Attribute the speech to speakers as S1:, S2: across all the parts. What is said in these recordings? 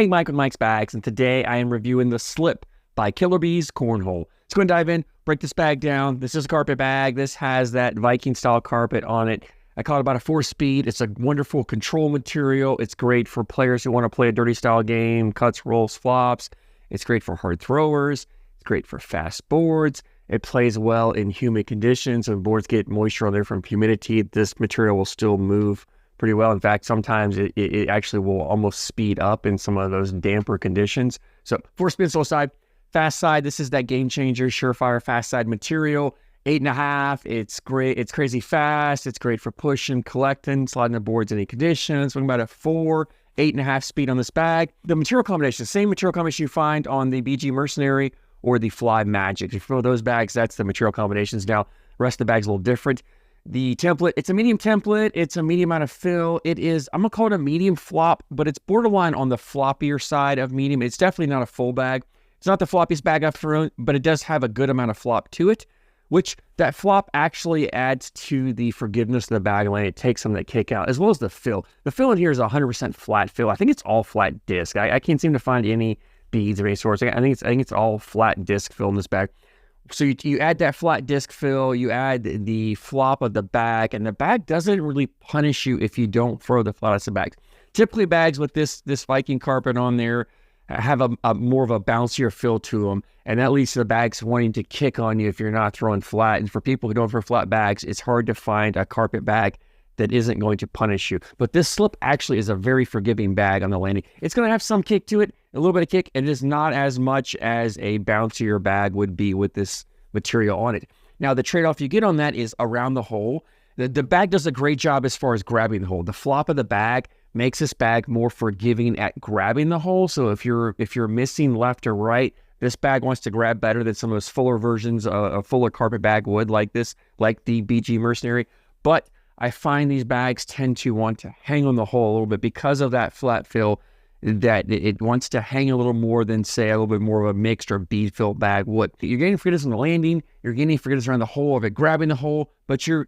S1: Hey, Mike with Mike's Bags, and today I am reviewing the Slip by Killer Bees Cornhole. Let's go and dive in, break this bag down. This is a carpet bag. This has that Viking-style carpet on it. I call it about a 4-speed. It's a wonderful control material. It's great for players who want to play a dirty-style game, cuts, rolls, flops. It's great for hard throwers. It's great for fast boards. It plays well in humid conditions. When boards get moisture on there from humidity, this material will still move pretty well. In fact, sometimes it actually will almost speed up in some of those damper conditions. So 4-speed slow side, fast side, this is that game changer, surefire fast side material. 8.5, it's great. It's crazy fast. It's great for pushing, collecting, sliding the boards in any conditions. We're about a 4, 8.5 speed on this bag. The material combination, same material combination you find on the BG Mercenary or the Fly Magic. If you throw those bags, that's the material combinations. Now, the rest of the bag's a little different. The template, it's a medium template. It's a medium amount of fill. It is, I'm going to call it a medium flop, but it's borderline on the floppier side of medium. It's definitely not a full bag. It's not the floppiest bag I've thrown, but it does have a good amount of flop to it, which that flop actually adds to the forgiveness of the bag when it takes some of that kick out, as well as the fill. The fill in here is 100% flat fill. I think it's all flat disc. I can't seem to find any beads of any sort. I think it's all flat disc fill in this bag. So you add that flat disc fill, you add the flop of the bag, and the bag doesn't really punish you if you don't throw the flattest of bags. Typically, bags with this Viking carpet on there have a more of a bouncier feel to them, and that leads to the bags wanting to kick on you if you're not throwing flat. And for people who don't throw flat bags, it's hard to find a carpet bag that isn't going to punish you. But this Slip actually is a very forgiving bag on the landing. It's going to have some kick to it, a little bit of kick, and it is not as much as a bouncier bag would be with this material on it. Now, the trade-off you get on that is around the hole. The bag does a great job as far as grabbing the hole. The flop of the bag makes this bag more forgiving at grabbing the hole. So if you're missing left or right, this bag wants to grab better than some of those fuller versions, a fuller carpet bag would, like the BG Mercenary. But I find these bags tend to want to hang on the hole a little bit because of that flat fill, that it wants to hang a little more than, say, a little bit more of a mixed or bead filled bag would. You're getting forgiveness on the landing, you're getting forgiveness around the hole of it grabbing the hole, but your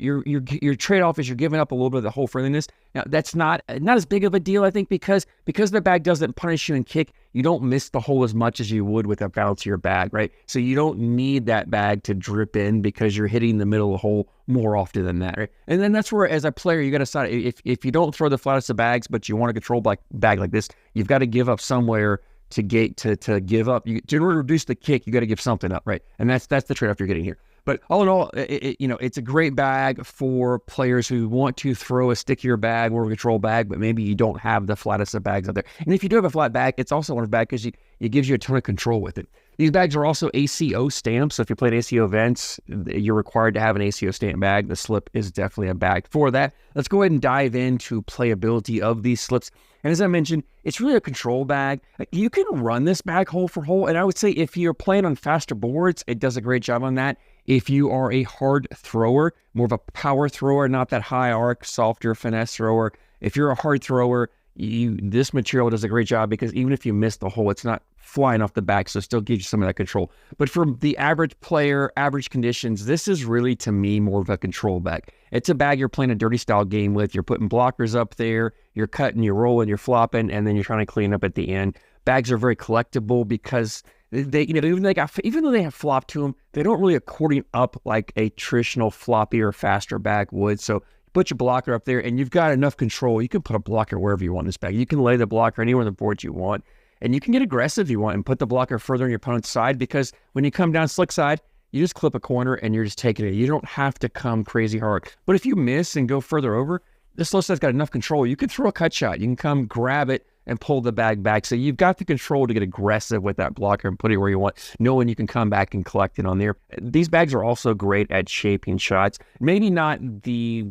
S1: trade-off is you're giving up a little bit of the hole friendliness. Now, that's not as big of a deal, I think, because the bag doesn't punish you and kick, you don't miss the hole as much as you would with a bouncier bag, right? So you don't need that bag to drip in because you're hitting the middle of the hole more often than that, right? And then that's where, as a player, you got to decide, if you don't throw the flattest of bags, but you want to control bag like this, you've got to give up somewhere to give up. In order to reduce the kick, you got to give something up, right? And that's the trade-off you're getting here. But all in all, it's a great bag for players who want to throw a stickier bag, more of a control bag, but maybe you don't have the flattest of bags out there. And if you do have a flat bag, it's also one of bag because it gives you a ton of control with it. These bags are also ACO stamped, so if you play at ACO events, you're required to have an ACO stamp bag. The Slip is definitely a bag for that. Let's go ahead and dive into playability of these Slips. And as I mentioned, it's really a control bag. You can run this bag hole for hole, and I would say if you're playing on faster boards, it does a great job on that. If you are a hard thrower, more of a power thrower, not that high arc, softer finesse thrower, if you're a hard thrower, this material does a great job because even if you miss the hole, it's not flying off the back, so it still gives you some of that control. But for the average player, average conditions, this is really, to me, more of a control bag. It's a bag you're playing a dirty style game with. You're putting blockers up there, you're cutting, you're rolling, you're flopping, and then you're trying to clean up at the end. Bags are very collectible because they, even though they have flop to them, they don't really accordion up like a traditional floppier, faster bag would. So put your blocker up there, and you've got enough control. You can put a blocker wherever you want in this bag. You can lay the blocker anywhere on the board you want, and you can get aggressive if you want and put the blocker further on your opponent's side, because when you come down slick side, you just clip a corner and you're just taking it. You don't have to come crazy hard. But if you miss and go further over, this slow side's got enough control. You can throw a cut shot. You can come grab it and pull the bag back. So you've got the control to get aggressive with that blocker and put it where you want, knowing you can come back and collect it on there. These bags are also great at shaping shots. Maybe not the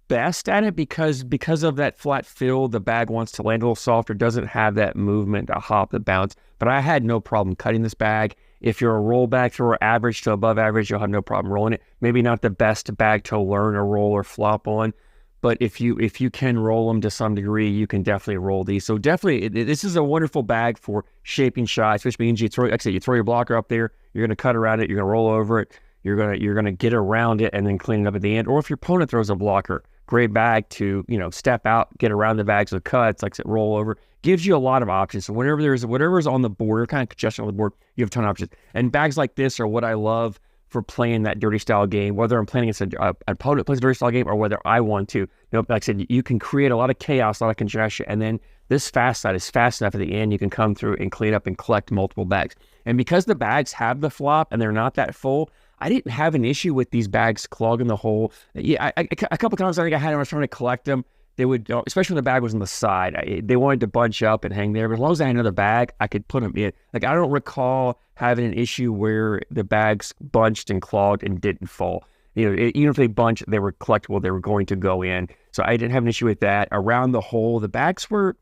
S1: best at it because of that flat fill, the bag wants to land a little softer, doesn't have that movement, a hop, the bounce. But I had no problem cutting this bag. If you're a rollback thrower, average to above average, you'll have no problem rolling it. Maybe not the best bag to learn a roll or flop on, but if you can roll them to some degree, you can definitely roll these. So definitely, this is a wonderful bag for shaping shots, which means you throw your blocker up there, you're going to cut around it, you're going to roll over it, you're going to get around it and then clean it up at the end. Or if your opponent throws a blocker, great bag to, step out, get around the bags with cuts, like I said, roll over. Gives you a lot of options. So whatever's on the board, kind of congestion on the board, you have a ton of options. And bags like this are what I love for playing that dirty style game, whether I'm playing against an opponent plays a dirty style game or whether I want to. Like I said, you can create a lot of chaos, a lot of congestion, and then this fast side is fast enough at the end, you can come through and clean up and collect multiple bags. And because the bags have the flop and they're not that full, I didn't have an issue with these bags clogging the hole. Yeah, a couple times I think I had when I was trying to collect them, they would, especially when the bag was on the side, they wanted to bunch up and hang there. But as long as I had another bag, I could put them in. Like, I don't recall having an issue where the bags bunched and clogged and didn't fall. Even if they bunched, they were collectible, they were going to go in. So I didn't have an issue with that. Around the hole, the bags were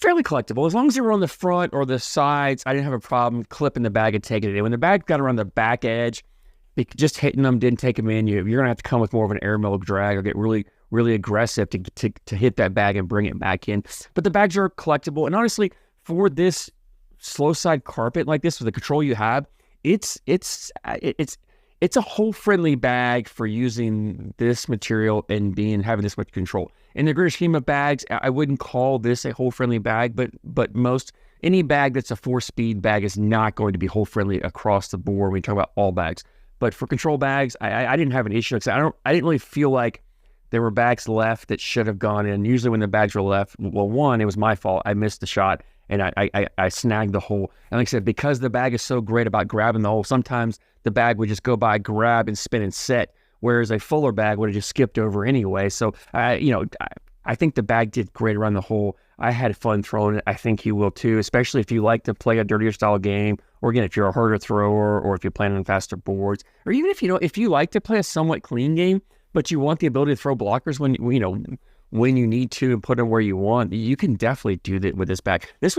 S1: fairly collectible. As long as they were on the front or the sides, I didn't have a problem clipping the bag and taking it in. When the bag got around the back edge, just hitting them didn't take them in. You're going to have to come with more of an air milk drag or get really, really aggressive to hit that bag and bring it back in. But the bags are collectible. And honestly, for this slow side carpet like this with the control you have, it's a hole-friendly bag for using this material and having this much control. In the greater scheme of bags, I wouldn't call this a hole-friendly bag, but any bag that's a 4-speed bag is not going to be hole-friendly across the board when we talk about all bags. But for control bags, I didn't have an issue because I didn't really feel like there were bags left that should have gone in. Usually when the bags were left, well, one, it was my fault. I missed the shot and I snagged the hole. And like I said, because the bag is so great about grabbing the hole, sometimes the bag would just go by, grab, and spin and set, whereas a fuller bag would have just skipped over anyway. So, I think the bag did great around the hole. I had fun throwing it. I think you will too, especially if you like to play a dirtier style game, or again, if you're a harder thrower, or if you're playing on faster boards, or even if you like to play a somewhat clean game, but you want the ability to throw blockers when you need to and put them where you want, you can definitely do that with this bag. This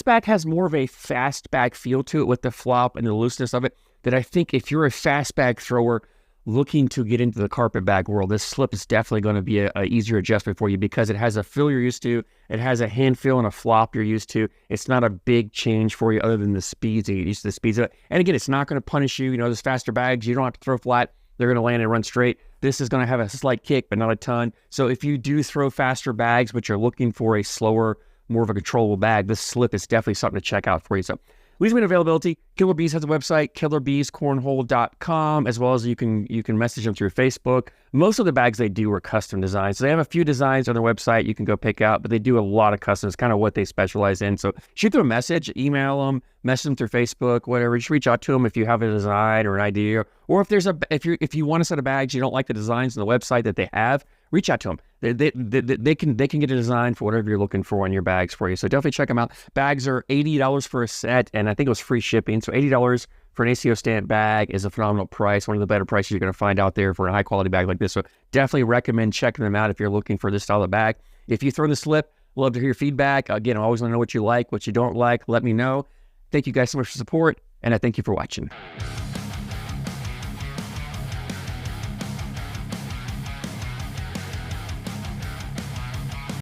S1: bag has more of a fast bag feel to it with the flop and the looseness of it that I think if you're a fast bag thrower looking to get into the carpet bag world, this slip is definitely going to be a easier adjustment for you because it has a feel you're used to, it has a hand feel and a flop you're used to. It's not a big change for you other than the speeds. You get used to the speeds of it. And again, it's not going to punish you. Those faster bags, you don't have to throw flat. They're going to land and run straight. This is going to have a slight kick, but not a ton. So if you do throw faster bags, but you're looking for a slower, more of a controllable bag, this slip is definitely something to check out for you. So leads me to availability. Killer Bees has a website, killerbeescornhole.com, as well as you can message them through Facebook. Most of the bags they do are custom designs. So they have a few designs on their website you can go pick out, but they do a lot of customs, kind of what they specialize in. So shoot them a message, email them, message them through Facebook, whatever. Just reach out to them if you have a design or an idea, or if you want a set of bags, you don't like the designs on the website that they have, reach out to them. They can get a design for whatever you're looking for on your bags for you. So definitely check them out. Bags are $80 for a set, and I think it was free shipping. So $80 for an ACO stamp bag is a phenomenal price. One of the better prices you're going to find out there for a high quality bag like this. So definitely recommend checking them out if you're looking for this style of bag. If you throw the slip, love to hear your feedback. Again, I always want to know what you like, what you don't like. Let me know. Thank you guys so much for support, and I thank you for watching.